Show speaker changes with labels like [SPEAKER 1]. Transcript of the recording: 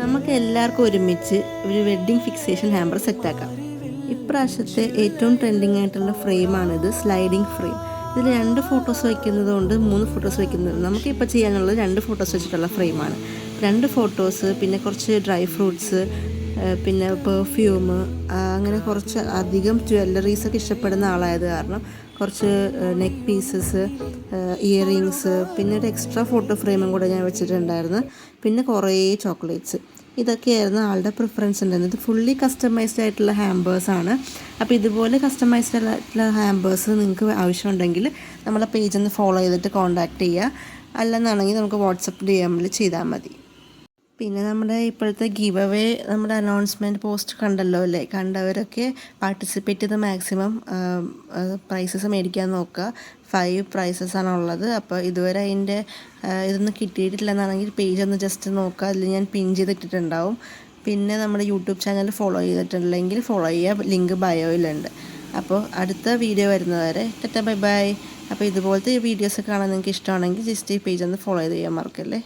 [SPEAKER 1] നമുക്ക് എല്ലാവർക്കും ഒരുമിച്ച് ഒരു വെഡ്ഡിങ് ഫിക്സേഷൻ ഹാമ്പർ സെറ്റാക്കാം. ഇപ്രാവശ്യത്തെ ഏറ്റവും ട്രെൻഡിങ് ആയിട്ടുള്ള ഫ്രെയിമാണിത്, സ്ലൈഡിങ് ഫ്രെയിം. ഇതിൽ 2 ഫോട്ടോസ് വയ്ക്കുന്നത് കൊണ്ട് 3 ഫോട്ടോസ് വയ്ക്കുന്നത്. നമുക്കിപ്പോൾ ചെയ്യാനുള്ളത് 2 ഫോട്ടോസ് വെച്ചിട്ടുള്ള ഫ്രെയിമാണ്. 2 ഫോട്ടോസ്, പിന്നെ കുറച്ച് ഡ്രൈ ഫ്രൂട്ട്സ്, പിന്നെ പെർഫ്യൂം, അങ്ങനെ കുറച്ച് അധികം ജ്വല്ലറീസൊക്കെ ഇഷ്ടപ്പെടുന്ന ആളായത് കാരണം കുറച്ച് നെക്ക് പീസസ്, ഇയറിങ്സ്, പിന്നെ ഒരു എക്സ്ട്രാ ഫോട്ടോ ഫ്രെയിമും കൂടെ ഞാൻ വെച്ചിട്ടുണ്ടായിരുന്നു. പിന്നെ കുറേ ചോക്ലേറ്റ്സ്. ഇതൊക്കെയായിരുന്നു ആളുടെ പ്രിഫറൻസ് ഉണ്ടായിരുന്നത്. ഇത് ഫുള്ളി കസ്റ്റമൈസ്ഡ് ആയിട്ടുള്ള ഹാമ്പേഴ്സാണ്. അപ്പോൾ ഇതുപോലെ കസ്റ്റമൈസ്ഡ് ആയിട്ടുള്ള ഹാമ്പേഴ്സ് നിങ്ങൾക്ക് ആവശ്യമുണ്ടെങ്കിൽ നമ്മളെ പേജൊന്ന് ഫോളോ ചെയ്തിട്ട് കോൺടാക്റ്റ് ചെയ്യുക. അല്ലെന്നാണെങ്കിൽ നമുക്ക് വാട്സപ്പ് DMൽ ചെയ്താൽ മതി. പിന്നെ നമ്മുടെ ഇപ്പോഴത്തെ ഗിവ് അവേ നമ്മുടെ അനൗൺസ്മെൻറ്റ് പോസ്റ്റ് കണ്ടല്ലോ അല്ലേ? കണ്ടവരൊക്കെ പാർട്ടിസിപ്പേറ്റ് ചെയ്ത് മാക്സിമം പ്രൈസസ് മേടിക്കാൻ നോക്കുക. 5 പ്രൈസസാണ് ഉള്ളത്. അപ്പോൾ ഇതുവരെ അതിൻ്റെ ഇതൊന്നും കിട്ടിയിട്ടില്ലെന്നാണെങ്കിൽ പേജ് ഒന്ന് ജസ്റ്റ് നോക്കുക. അതിൽ ഞാൻ പിൻ ചെയ്തിട്ടിട്ടുണ്ടാവും. പിന്നെ നമ്മുടെ യൂട്യൂബ് ചാനൽ ഫോളോ ചെയ്തിട്ടുണ്ടെങ്കിൽ ഫോളോ ചെയ്യുക, ലിങ്ക് ബയോയിലുണ്ട്. അപ്പോൾ അടുത്ത വീഡിയോ വരുന്നവരെ ടാറ്റാ ബൈ ബൈ. അപ്പോൾ ഇതുപോലത്തെ വീഡിയോസ് കാണാൻ നിങ്ങൾക്ക് ഇഷ്ടമാണെങ്കിൽ ജസ്റ്റ് ഈ പേജ് ഒന്ന് ഫോളോ ചെയ്ത് ചെയ്യാൻ മറക്കല്ലേ.